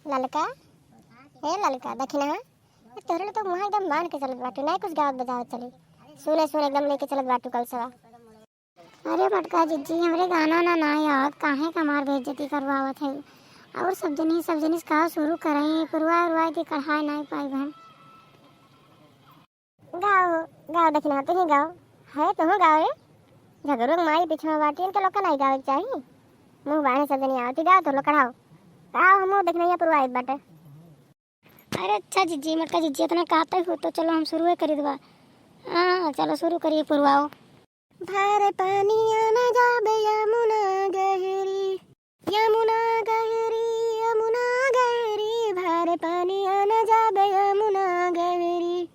ललका हे ललका दखिना तोहरे तो मुँह एकदम बांध के चलत बाटू नहीं कुछ गावत बजावत चली सुने सुने एकदम लेके चलत बाटू कल सवा। अरे मटका जिज्जी हमरे गाना ना आवत काहे कमार बेइज्जती करवावत है और सब जनिस कहा शुरू करई पुरवा के कढ़ाई नहीं पाई बहन। गाओ गाओ दखिना तुही गाओ है तुम गाओ रे झगड़ो माई पीछे बाटी के लोग नहीं गावे चाहिए मुँह बाणे सब जनी आवती गाओ तो लोग कढ़ाओ गाओ हम देखना ये पुरवाई बाटे। अरे अच्छा जिज्जी मटका जिज्जी इतना कहते हो तो चलो हम शुरू करी दवा। हाँ चलो शुरू करिए पुरवाओ। भर पानिया में जाबे यमुना गहरी यमुना गहरी यमुना गहरी भर पानिया में जाबे यमुना गहरी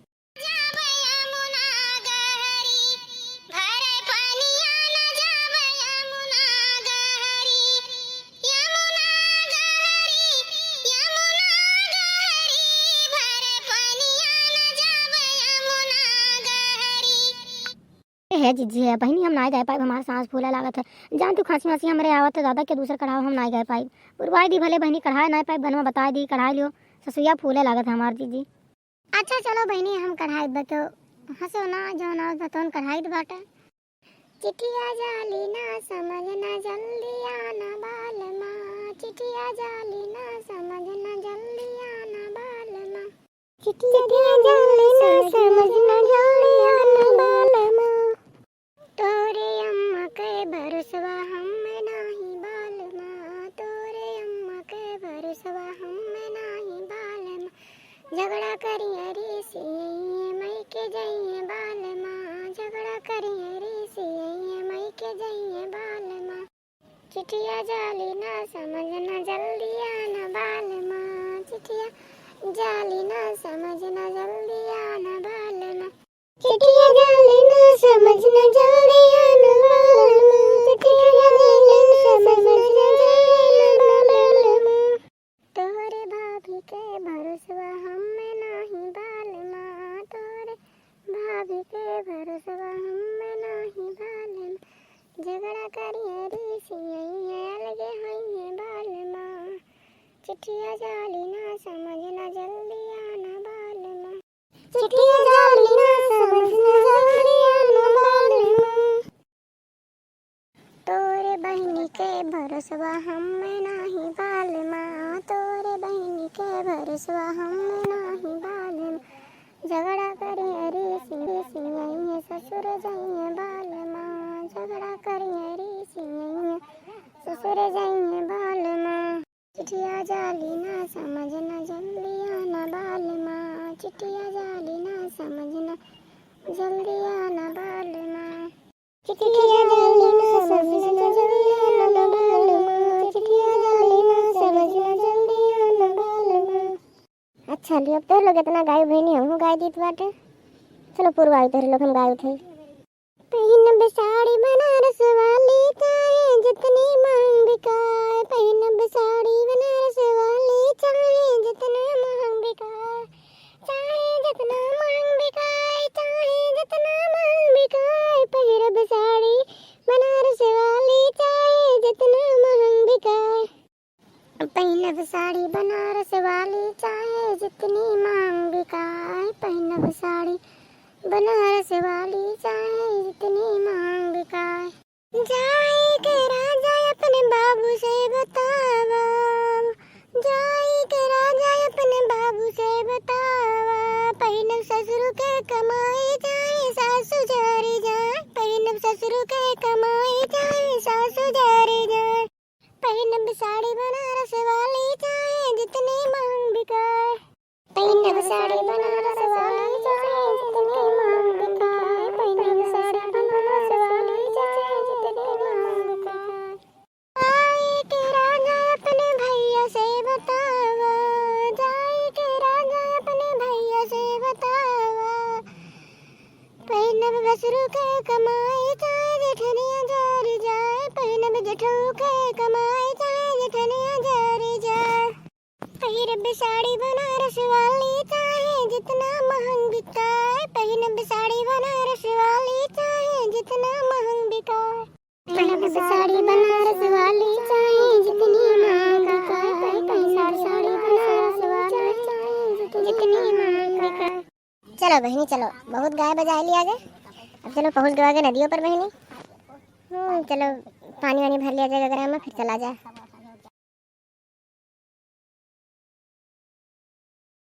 है जिज्जी है बहनी हम ना गए पाए हमारा सांस फूला लागत है जान तू खांसी वासी हमरे आवत है दादा के दूसरा कढ़ाओ हम ना गए पाए पुरवाई दी भले बहनी कढ़ाई ना पाए बनवा बता दी कढ़ाई लियो ससुया फूले लागत है हमार जीजी। अच्छा चलो बहनी हम कढ़ाई बतो हंसो ना जो ना बतौन कढ़ाई बाटे। चिट्ठिया जाली ना समझना जल्दी आना बाल माँ चिट्ठिया जाली ना समझना जल्दी आना बाल माँ चिट्ठिया जाली ना समझना जल्दी आना बाल माँ तोरे अम्मा के भरोसवा हम नाही बाल माँ तोरे अम्मा के भरोसवा हम नाही बाल माँ झगड़ा करिए रे सिए मई के जाइए बाल माँ झगड़ा करिए रे सिए मई के जाइए बाल माँ चिट्ठिया जाली ना समझना जल्दी आना बाल माँ चिट्ठिया जाली ना समझना जल्दी आना बाल माँ चिट्ठिया जाली ना समझना जल्दी आना बाल माँ चिट्ठिया जाली ना समझना जल्दी आना बाल माँ तोरे भाभी के भरोसवा हम नाही बाल माँ तोरे भाभी के भरोसवा हम नाही बाल माँ झगड़ा करिए रे सिए अलगे होइए बाल माँ चिट्ठिया जाली ना समझना जल्दी आना बाल माँ चिट्ठिया जाली ना समझना जल्दी आना बाल माँ तोरे बहनी के भरोसवा हम नाही बाल माँ तोरे बहनी के भरोसवा हम नाही बाल माँ झगड़ा करिए रे सिए ससुर जाइए बाल माँ झगड़ा करिए रे सिए ससुर जाइए बाल माँ चिट्ठिया जाली ना समझना जल्दी आना बाल माँ चिट्ठिया जाली ना समझना जल्दी आना बाल माँ चिट्ठिया जाली ना समझना जल्दी आना बाल माँ चिट्ठिया जाली ना समझना जल्दी आना बाल माँ। अच्छा लियो अब तो लोग इतना गाय बहनी हम गाय दीत बाटे चलो पुरवाई तो लोग हम गाय थे पहन बेसाड़ी बनारस वाली चाहे जितनी महंग बिकाए पहन बेसाड़ी बनारस वाली चाहे जितना महंग बिकाए चाहे जितना महंग बिकाए चाहे जितना महंग बिकाए पहिर बेसाड़ी बनारस वाली चाहे जितना महंग बिकाए पहन बेसाड़ी बनारस वाली चाहे जितनी महंग बिकाए पहन बेसाड़ी बनारस वाली चाहे जितनी मांग बिकाए जाए के राजा अपने बाबू से बतावा जाए के राजा अपने बाबू से बतावा पहनब ससुर के कमाई जाए सासु जारी जाए पहनब ससुर के कमाई जाए सासु जारी जाए पहनब साड़ी बनारस वाली चाहे जितनी मांग बिकाए पहनब साड़ी बनारस वाली चाहे जितनी मांग बिकाए पहनब साड़ी बनारस वाली चाहे जितनी मांग बिकाए जाए के राजा अपने भैया से बतावा जाए के राजा अपने भैया से बतावा पहनब बसरू के कमाई चाहे जेठनिया जारी जाए पहनब जेठू के कमाई चाहे जेठनिया जारी जाए पहिरब साड़ी बनारस वाली चाहे जितना महंग बिकाए पहनब साड़ी बनारस वाली चाहे जितना महंग बिकाए पहनब साड़ी बनारस वाली चाहे जितनी महंग बिकाए पहनब साड़ी बनारस चलो बहनी चलो, बहुत गाय बजा लिया आगे। अब चलो पहुँच गए आगे नदियों पर बहनी। चलो पानी वानी भर लिया जाएगा गरामा, फिर चला जाए।